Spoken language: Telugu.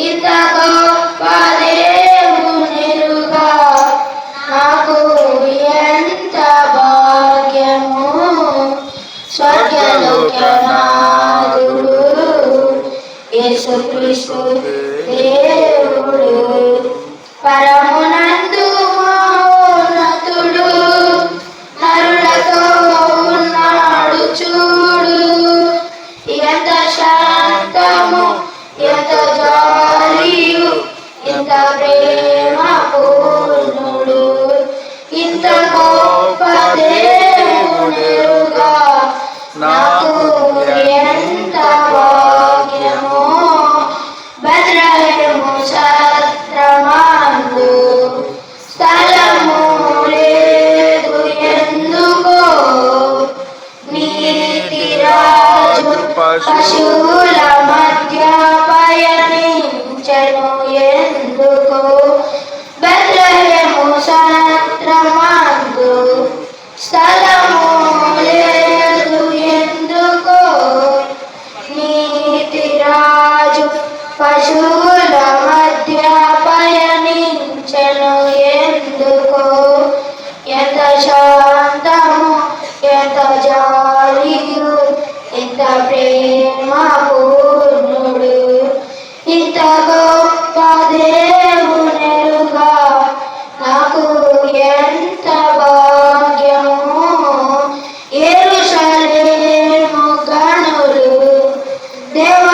ఇంత గొప్ప దేవునిరుగా నాకు ఎంత భాగ్యము. స్వర్గలోకనాథుడు యేసుక్రీస్తు దేవుడు పరమునందు మహోన్నతుడు నరులతో ఉన్నాడు చూడు. ఎంత శాంతము ఎంత జాలియు ఎంత ప్రేమ పూర్ణుడు. ఇంత గొప్ప దేవునిరుగా నాకు ఎంత భాగ్యము. బెత్లెహేము సత్రమందు స్థలము లేదు ఎందుకో, నీతిరాజు పశువుల మధ్య పయనించెను ఎందుకో. బెత్లెహేము సత్రమందు స్థలము లేదు ఎందుకో, నీతిరాజు పశువుల మధ్య పయనించెను ఎందుకో. ఎంత శాంతము ఎంత జాలియు ఎంత ప్రేమ పూర్ణుడు. ఇంత గొప్ప దేవునిరుగా నాకు ఎంత భాగ్యము. యెరూషలేము గనులు దేవ